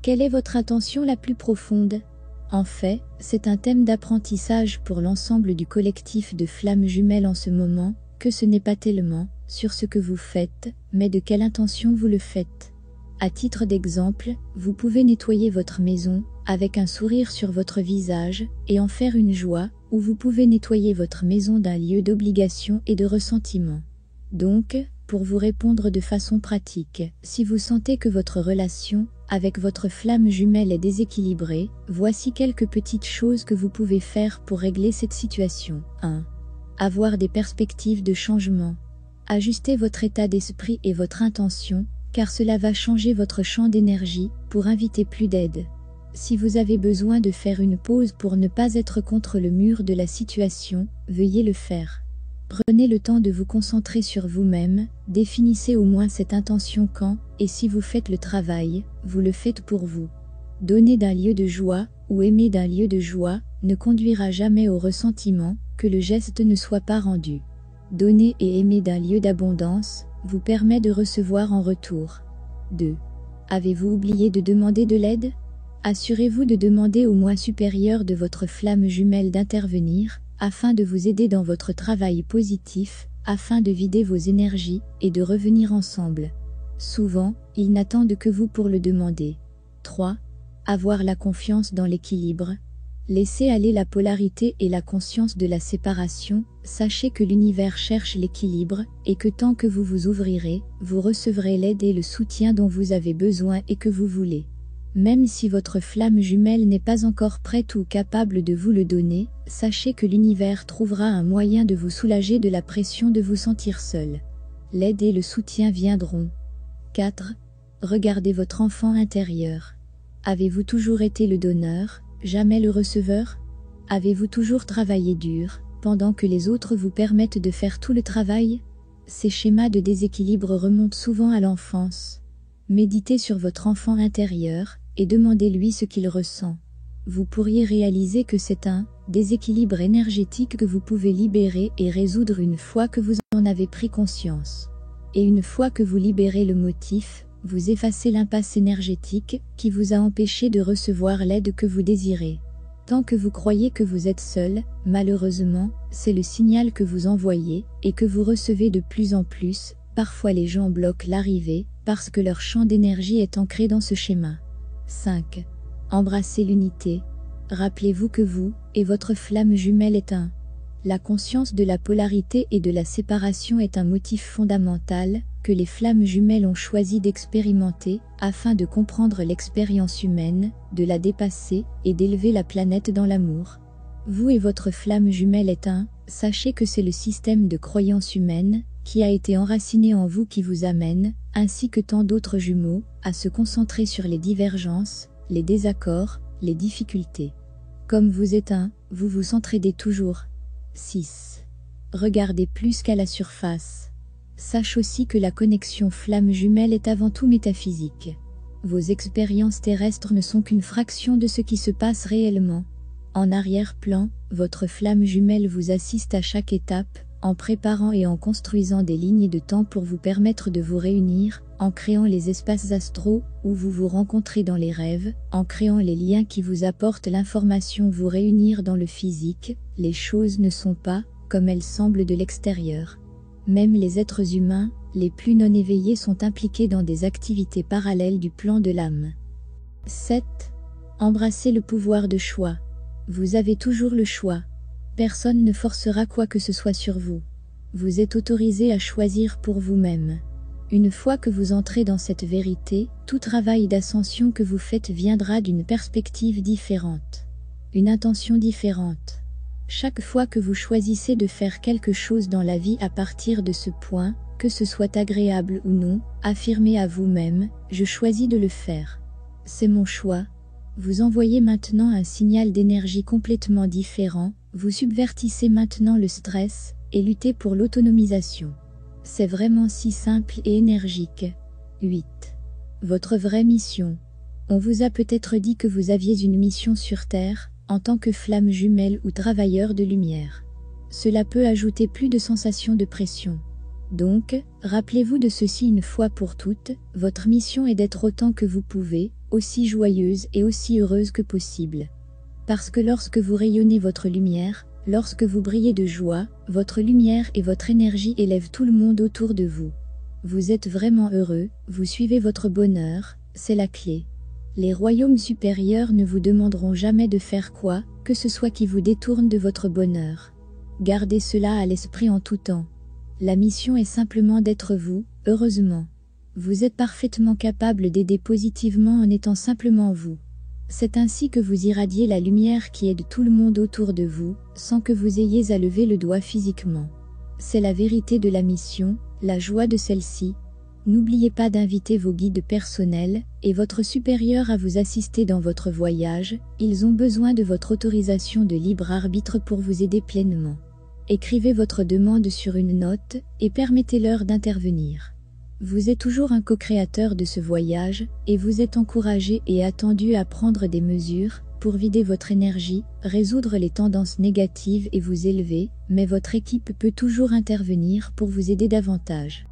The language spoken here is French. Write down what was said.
Quelle est votre intention la plus profonde? En fait, c'est un thème d'apprentissage pour l'ensemble du collectif de flammes jumelles en ce moment, que ce n'est pas tellement sur ce que vous faites, mais de quelle intention vous le faites. À titre d'exemple, vous pouvez nettoyer votre maison, avec un sourire sur votre visage, et en faire une joie, ou vous pouvez nettoyer votre maison d'un lieu d'obligation et de ressentiment. Donc, pour vous répondre de façon pratique, si vous sentez que votre relation avec votre flamme jumelle est déséquilibrée, voici quelques petites choses que vous pouvez faire pour régler cette situation. 1. Avoir des perspectives de changement. Ajustez votre état d'esprit et votre intention, car cela va changer votre champ d'énergie pour inviter plus d'aide. Si vous avez besoin de faire une pause pour ne pas être contre le mur de la situation, veuillez le faire. Prenez le temps de vous concentrer sur vous-même, définissez au moins cette intention quand, et si vous faites le travail, vous le faites pour vous. Donner d'un lieu de joie, ou aimer d'un lieu de joie, ne conduira jamais au ressentiment, que le geste ne soit pas rendu. Donner et aimer d'un lieu d'abondance, vous permet de recevoir en retour. 2. Avez-vous oublié de demander de l'aide? Assurez-vous de demander au moi supérieur de votre flamme jumelle d'intervenir, afin de vous aider dans votre travail positif, afin de vider vos énergies, et de revenir ensemble. Souvent, ils n'attendent que vous pour le demander. 3. Avoir la confiance dans l'équilibre. Laissez aller la polarité et la conscience de la séparation, sachez que l'univers cherche l'équilibre, et que tant que vous vous ouvrirez, vous recevrez l'aide et le soutien dont vous avez besoin et que vous voulez. Même si votre flamme jumelle n'est pas encore prête ou capable de vous le donner, sachez que l'univers trouvera un moyen de vous soulager de la pression de vous sentir seul. L'aide et le soutien viendront. 4. Regardez votre enfant intérieur. Avez-vous toujours été le donneur, jamais le receveur? Avez-vous toujours travaillé dur, pendant que les autres vous permettent de faire tout le travail? Ces schémas de déséquilibre remontent souvent à l'enfance. Méditez sur votre enfant intérieur, et demandez-lui ce qu'il ressent. Vous pourriez réaliser que c'est un déséquilibre énergétique que vous pouvez libérer et résoudre une fois que vous en avez pris conscience. Et une fois que vous libérez le motif, vous effacez l'impasse énergétique qui vous a empêché de recevoir l'aide que vous désirez. Tant que vous croyez que vous êtes seul, malheureusement, c'est le signal que vous envoyez et que vous recevez de plus en plus. Parfois les gens bloquent l'arrivée parce que leur champ d'énergie est ancré dans ce schéma. 5. Embrassez l'unité. Rappelez-vous que vous et votre flamme jumelle est un. La conscience de la polarité et de la séparation est un motif fondamental que les flammes jumelles ont choisi d'expérimenter afin de comprendre l'expérience humaine, de la dépasser et d'élever la planète dans l'amour. Vous et votre flamme jumelle est un. Sachez que c'est le système de croyance humaine qui a été enraciné en vous qui vous amène, ainsi que tant d'autres jumeaux, à se concentrer sur les divergences, les désaccords, les difficultés. Comme vous êtes un, vous vous entraidez toujours. 6. Regardez plus qu'à la surface. Sache aussi que la connexion flamme jumelle est avant tout métaphysique. Vos expériences terrestres ne sont qu'une fraction de ce qui se passe réellement. En arrière-plan, votre flamme jumelle vous assiste à chaque étape, en préparant et en construisant des lignes de temps pour vous permettre de vous réunir, en créant les espaces astraux où vous vous rencontrez dans les rêves, en créant les liens qui vous apportent l'information vous réunir dans le physique. Les choses ne sont pas comme elles semblent de l'extérieur. Même les êtres humains, les plus non éveillés sont impliqués dans des activités parallèles du plan de l'âme. 7. Embrassez le pouvoir de choix. Vous avez toujours le choix. Personne ne forcera quoi que ce soit sur vous. Vous êtes autorisé à choisir pour vous-même. Une fois que vous entrez dans cette vérité, tout travail d'ascension que vous faites viendra d'une perspective différente. Une intention différente. Chaque fois que vous choisissez de faire quelque chose dans la vie à partir de ce point, que ce soit agréable ou non, affirmez à vous-même « Je choisis de le faire. C'est mon choix ». Vous envoyez maintenant un signal d'énergie complètement différent, vous subvertissez maintenant le stress, et luttez pour l'autonomisation. C'est vraiment si simple et énergique. 8. Votre vraie mission. On vous a peut-être dit que vous aviez une mission sur Terre, en tant que flamme jumelle ou travailleur de lumière. Cela peut ajouter plus de sensations de pression. Donc, rappelez-vous de ceci une fois pour toutes, votre mission est d'être autant que vous pouvez, aussi joyeuse et aussi heureuse que possible. Parce que lorsque vous rayonnez votre lumière, lorsque vous brillez de joie, votre lumière et votre énergie élèvent tout le monde autour de vous. Vous êtes vraiment heureux, vous suivez votre bonheur, c'est la clé. Les royaumes supérieurs ne vous demanderont jamais de faire quoi que ce soit qui vous détourne de votre bonheur. Gardez cela à l'esprit en tout temps. La mission est simplement d'être vous, heureusement. Vous êtes parfaitement capable d'aider positivement en étant simplement vous. C'est ainsi que vous irradiez la lumière qui aide tout le monde autour de vous, sans que vous ayez à lever le doigt physiquement. C'est la vérité de la mission, la joie de celle-ci. N'oubliez pas d'inviter vos guides personnels et votre supérieur à vous assister dans votre voyage, ils ont besoin de votre autorisation de libre arbitre pour vous aider pleinement. Écrivez votre demande sur une note et permettez-leur d'intervenir. Vous êtes toujours un co-créateur de ce voyage et vous êtes encouragé et attendu à prendre des mesures pour vider votre énergie, résoudre les tendances négatives et vous élever, mais votre équipe peut toujours intervenir pour vous aider davantage.